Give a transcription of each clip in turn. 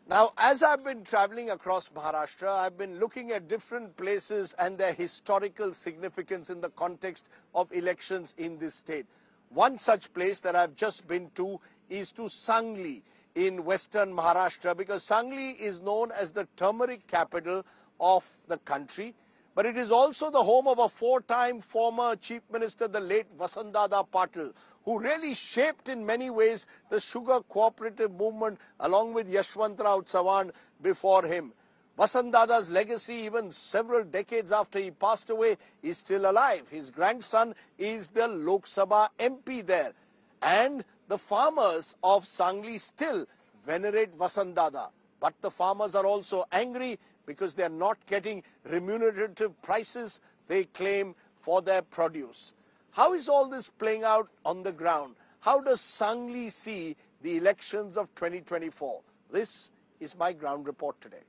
Now, as I've been traveling across Maharashtra, I've been looking at different places and their historical significance in the context of elections in this state. One such place that I've just been to is to Sangli in western Maharashtra, because Sangli is known as the turmeric capital of the country. But it is also the home of a four-time former Chief Minister, the late Vasantdada Patil, who really shaped in many ways the sugar cooperative movement along with Yashwantrao Chavan before him. Vasantdada's legacy, even several decades after he passed away, is still alive. His grandson is the Lok Sabha MP there. And the farmers of Sangli still venerate Vasantdada. But the farmers are also angry because they are not getting remunerative prices, they claim, for their produce. How is all this playing out on the ground? How does Sangli see the elections of 2024? This is my ground report today.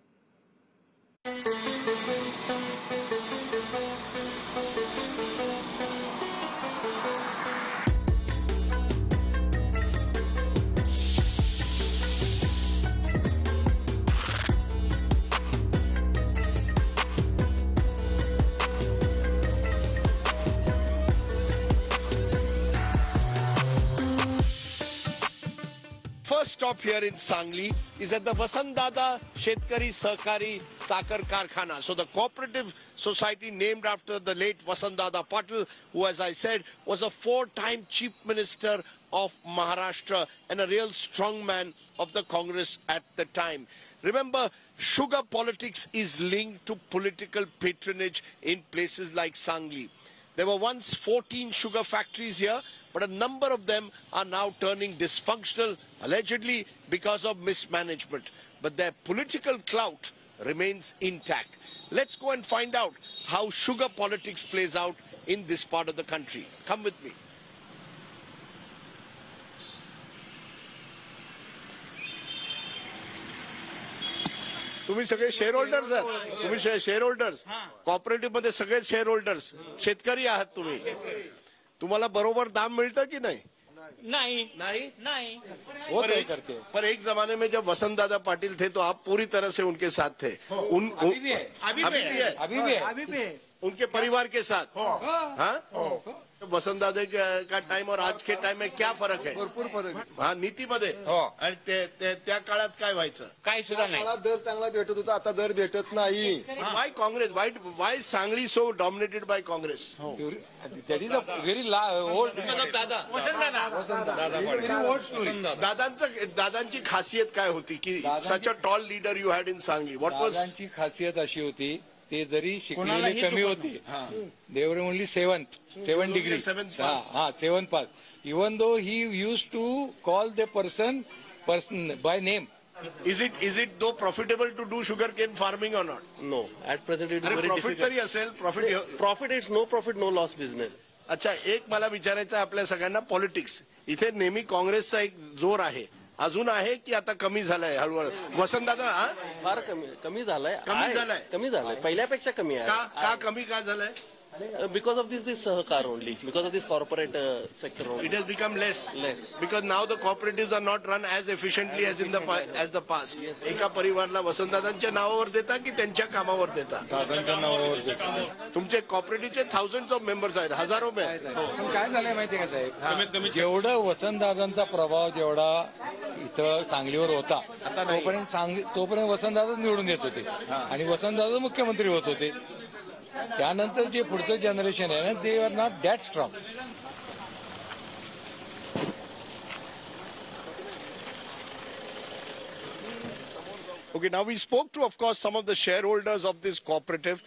First stop here in Sangli is at the Vasantdada Shetkari Sahkari Sakar Karkhana. So the cooperative society named after the late Vasantdada Patil, who, as I said, was a four-time Chief Minister of Maharashtra and a real strongman of the Congress at the time. Remember, sugar politics is linked to political patronage in places like Sangli. There were once 14 sugar factories here, but a number of them are now turning dysfunctional, allegedly because of mismanagement. But their political clout remains intact. Let's go and find out how sugar politics plays out in this part of the country. Come with me. तुम्ही सगळे share holders आहात, तुम्ही share holders, cooperative मध्ये सगळे share holders, शेतकरी आहात तुम्ही. तुम्हाला बरोबर दाम मिळतं की नहीं? नहीं पर एक जमाने में जब वसंतदादा पाटिल थे तो आप पूरी तरह से उनके साथ थे. अभी भी है उनके परिवार के साथ. हाँ, वसंतदादा का टाइम और आज के टाइम में क्या फरक है? भरपूर फरक. हाँ, नीतीमध्ये. आणि त्या काळात काय व्हायचं? काय सुद्धा नाही. दर चांगला भेटत होता, आता दर भेटत नाही. Why Congress? Why Sangli so dominated by Congress? That is a very old दादांची खासियत काय होती की such a tall leader you had in Sangli? What was दादांची खासियत? अशी होती, ते जरी शिकलेली कमी होती, they were only 7 degree, 7 pass, even though he used to call the person by name. Is it though profitable to do sugarcane farming or not? No, at present it is very difficult. Profit तरी असेल, profit it's no profit no loss business. अच्छा, एक मला विचारायचं आपल्या सगळ्यांना, politics इथे नेहमी काँग्रेसचा एक जोर आहे, अजून आहे की आता कमी झालाय हळूहळू? वसंतदादा फार कमी झालाय. पहिल्यापेक्षा कमी आहे. का कमी का झालाय? Because of this Sahakar only, because of this corporate sector only. It has become less. Because now the cooperatives are not run as efficiently as in the past. एका परिवाराला वसंतदादांच्या नावावर देता की त्यांच्या कामावर देता? दादांच्या नावावर देता. तुमचे कॉपरेटिव्हचे थाउजंड्स ऑफ मेंबर्स आहेत, हजारो में आहेत. पण काय झालंय माहितीये का साहेब, जेवढं वसंतदादांचा प्रभाव जेवढा इथं सांगलीवर होता, तोपर्यंत वसंतदादा निवडून येत होते आणि वसंतदादा मुख्यमंत्री होत होते. त्यानंतर जे पुढचं जनरेशन आहे ना, they are not that strong. Okay, now we spoke to, of course, some of the shareholders of this cooperative.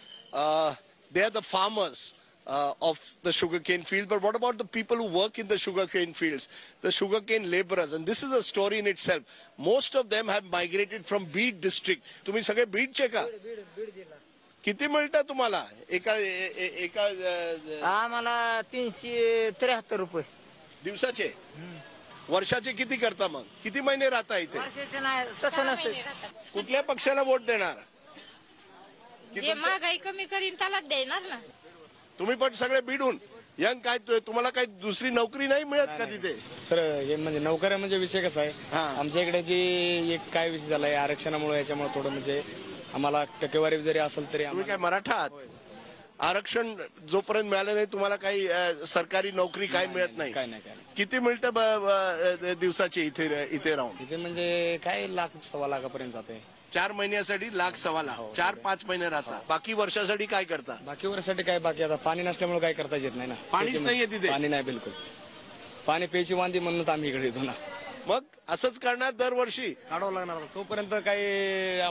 They are the farmers of the sugarcane fields. But what about the people who work in the sugarcane fields, the sugarcane laborers? And this is a story in itself. Most of them have migrated from Beed district. तुम्ही सगळे बीडचे का? किती मिळतं तुम्हाला एका आम्हाला 373 रुपये दिवसाचे? वर्षाचे किती करता मग? किती महिने राहता इथे? तसं नसतं. कुठल्या पक्षाला वोट देणार? जे महागाई कमी करीन त्याला देणार ना. तुम्ही पण सगळे बीडून यंग काय तुम्हाला काही दुसरी नोकरी नाही मिळत का तिथे? सर हे म्हणजे नोकऱ्या म्हणजे विषय कसा आहे, हा. आमच्या इकडे जी एक काय विषय झालाय आरक्षणामुळे, याच्यामुळे थोडं म्हणजे आम्हाला टक्केवारी जरी असेल तरी तुम्ही काय आम्हाला मराठा आहात? आरक्षण जोपर्यंत मिळालं नाही तुम्हाला काही सरकारी नोकरी काय मिळत नाही. काय नाही. किती मिळतं दिवसाची इथे राहून? इथे म्हणजे काय लाख 1.25 लाखापर्यंत जाते. 4 महिन्यासाठी 1,00,000-1.25 लाख, 4-5 महिने राहता. बाकी वर्षासाठी काय करता? बाकी वर्षासाठी काय, बाकी आता पाणी नसल्यामुळे काय करता येत नाही ना. पाणीच शेतीमध्ये नाहीये तिथे? पाणी नाही बिलकुल. पाणी प्यायची वांदी म्हणून आम्ही इकडे येतो ना. मग असंच करणार दरवर्षी? काढावं लागणार तोपर्यंत काही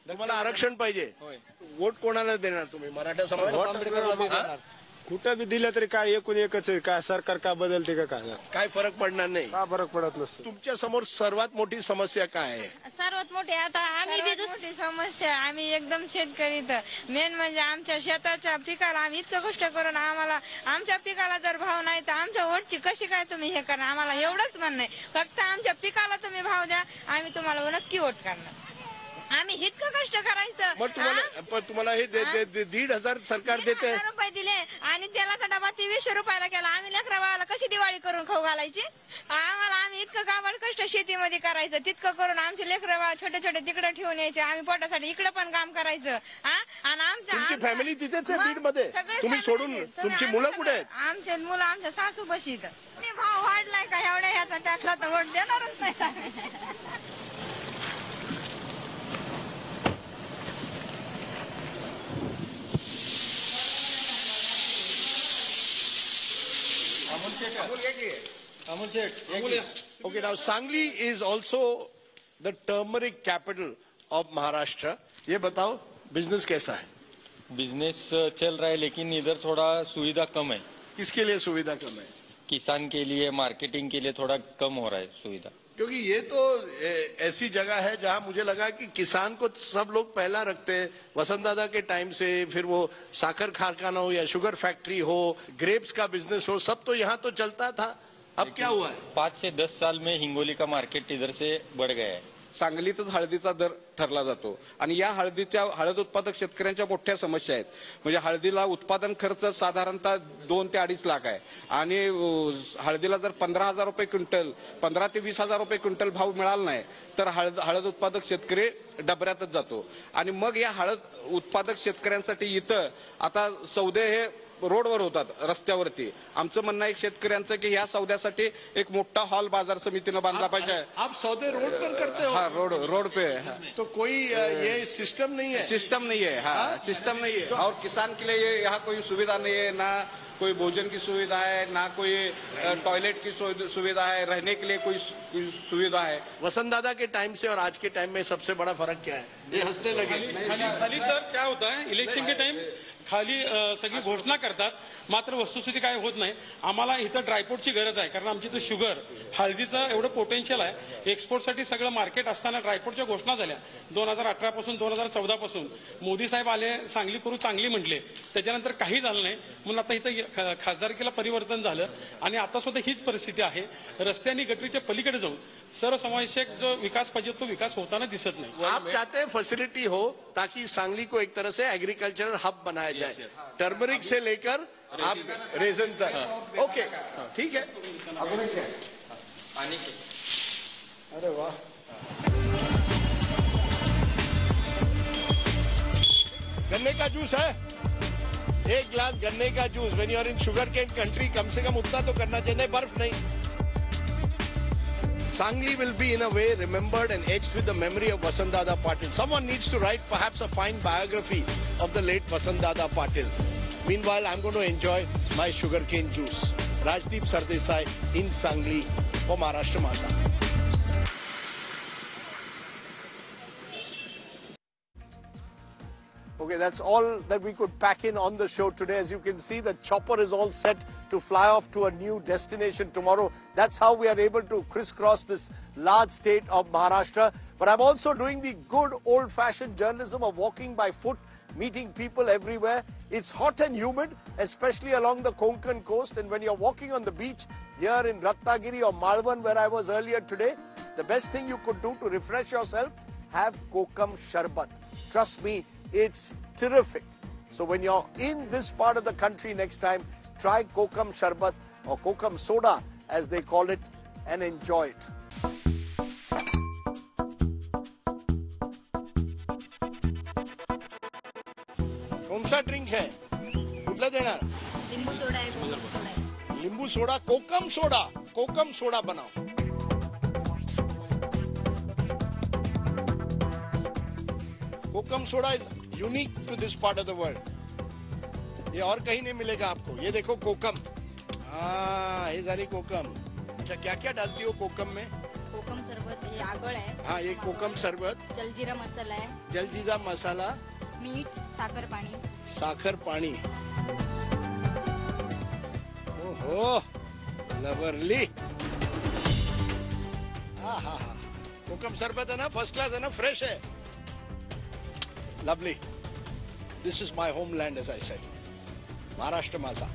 तुम्हाला आरक्षण पाहिजे. होय. वोट कोणाला देणार तुम्ही? मराठा समाज? हा? कुठं बी दिलं तरी काय एकूण एकच आहे. काय सरकार का बदलते का काय, काय फरक पडणार नाही. का फरक पडत नसतो. तुमच्या समोर सर्वात मोठी समस्या काय आहे? सर्वात मोठी आता आम्ही बी मोठी समस्या, आम्ही एकदम शेतकरी. तर मेन म्हणजे आमच्या शेताच्या पिकाला आम्ही इतकं कष्ट करून आम्हाला आमच्या पिकाला जर भाव नाही तर आमच्या वोटची कशी काय तुम्ही हे करणार? आम्हाला एवढंच म्हणणं आहे, फक्त आमच्या पिकाला तुम्ही भाव द्या, आम्ही तुम्हाला नक्की वोट करणार. आम्ही इतकं कष्ट करायचं. मग तुम्हाला हे 1,500 सरकार देते. 1,000 रुपये दिले आणि तेलाचा डबा 23 रुपयाला केला. आम्ही लेकरा बाळाला कशी दिवाळी करून खाऊ घालायची? आम्ही इतकं काबाड कष्ट शेतीमध्ये करायचं, तितकं करून आमचे लेकरं बाळ छोटे छोटे तिकडे ठेवून यायचे, आम्ही पोटासाठी इकडे पण काम करायचं. आणि तुमची फॅमिली तिथेच आहे बीड मध्ये? तुम्ही सोडून तुमची मुलं कुठे आहेत? आमचे मुलं आमच्या सासू बशी. भाव वाढलाय का एवढ्या ह्याचा त्यातला तर वोट देणारच नाही. Okay, now Sangli is also the turmeric capital of Maharashtra. ये बताओ बिजनेस कैसा है? बिजनेस चल रहा है लेकिन इधर थोड़ा सुविधा कम है. किसके लिए सुविधा कम है? किसान के लिए, मार्केटिंग के लिए थोड़ा कम हो रहा है सुविधा. क्योंकि ये तो ऐसी जगह है जहां मुझे लगा कि किसान को सब लोग पहला रखते हैं. वसंत दादा के टाइम से फिर वो साकर कारखाना हो या शुगर फैक्ट्री हो, ग्रेप्स का बिजनेस हो, सब तो यहाँ तो चलता था. अब क्या हुआ है? 5 से 10 साल में हिंगोली का मार्केट इधर से बढ़ गया है. सांगलीतच हळदीचा दर ठरला जातो आणि या हळद उत्पादक शेतकऱ्यांच्या मोठ्या समस्या आहेत. म्हणजे हळदीला उत्पादन खर्च साधारणतः 2 ते 2.5 लाख आहे आणि हळदीला जर 15,000 रुपये क्विंटल, 15 ते 20,000 रुपये क्विंटल भाव मिळाला नाही तर हळद उत्पादक शेतकरी डबऱ्यातच जातो. आणि मग या हळद उत्पादक शेतकऱ्यांसाठी इथं आता सौदे हे रोडवर होतात, रस्त्यावरती. आमचं म्हणणं आहे शेतकऱ्यांचं की ह्या सौद्यासाठी एक मोठा हॉल बाजार समितीनं बांधला पाहिजे. आप सौदे रोड पर करते हो? हाँ, रोड पे. तो कोई ये सिस्टम नहीं है? सिस्टम नहीं है. हाँ, सिस्टम नहीं है. और किसान के लिए यहाँ कोई सुविधा नहीं है, ना कोई भोजन की सुविधा है, ना कोई टॉयलेट की सुविधा है, रहने के लिए कोई सुविधा है. वसंत दादा के टाइम से और आज के टाइम में सबसे बड़ा फर्क क्या है? ये हंसने लगे. खाली सर क्या होता है, इलेक्शन के टाइम खाली सगळी घोषणा करतात, मात्र वस्तुस्थिती काय होत नाही. आम्हाला इथं ड्रायपोर्टची गरज आहे, कारण आमची इथं शुगर, हळदीचं एवढं पोटेन्शियल आहे. एक्सपोर्टसाठी सगळं मार्केट असताना ड्रायपोर्टच्या घोषणा झाल्या 2018 पासून, 2014 पासून. मोदी साहेब आले, सांगली करू चांगली म्हटले, त्याच्यानंतर काही झालं नाही. म्हणून आता इथं खासदारकीला परिवर्तन झालं आणि आता सुद्धा हीच परिस्थिती आहे. रस्त्यांनी गटरीच्या पलीकडे जाऊन सर्वसमावेशक जो विकास पाहिजे तो विकास होताना दिसत नाही. आप चाहते हैं फैसिलिटी हो ताकि सांगली को एक तरह से एग्रीकल्चरल हब बनाया जाए, टर्मरिक से लेकर आप रेजन तक. ओके, ठीक है. अरे वाह, गन्ने का जूस है, 1 गिलास गन्ने का juice. When you are in sugar cane country कम से कम उतना तो करना चाहिए, बर्फ नहीं. Sangli will be in a way remembered and etched with the memory of Vasant Dada Patil. Someone needs to write perhaps a fine biography of the late Vasant Dada Patil. Meanwhile, I'm going to enjoy my sugarcane juice. Rajdeep Sardesai in Sangli for Maharashtra Masa. Okay, that's all that we could pack in on the show today. As you can see, the chopper is all set to fly off to a new destination tomorrow. That's how we are able to crisscross this large state of Maharashtra. But I'm also doing the good old-fashioned journalism of walking by foot, meeting people everywhere. It's hot and humid, especially along the Konkan coast. And when you're walking on the beach here in Ratnagiri or Malvan, where I was earlier today, the best thing you could do to refresh yourself, have Kokam Sharbat. Trust me, it's terrific. So when you're in this part of the country next time, try kokum sharbat or kokum soda as they call it and enjoy it. कौन सा drink है? कुठला देणार? लिंबू सोडा आहे, कोकम सोडा आहे. लिंबू सोडा, कोकम सोडा. Kokum soda बनाओ. Kokum soda is unique to this part of the world. ये और कहीं नहीं मिलेगा आपको. ये देखो कोकम. हाँ, ये सारी कोकम. अच्छा, क्या क्या डालती हो कोकम में? कोकम सरबत हे आगळ आहे. हाँ, ये कोकम शरबत, जलजीरा मसाला आहे, जलजीरा मसाला, मीठ, साखर, पाणी. साखर, पाणी. ओहो, लवरली. हाँ हाँ हाँ, कोकम शरबत है ना, फर्स्ट क्लास है ना, फ्रेश है. Lovely. This is my homeland, as I said. Maharashtra माझा.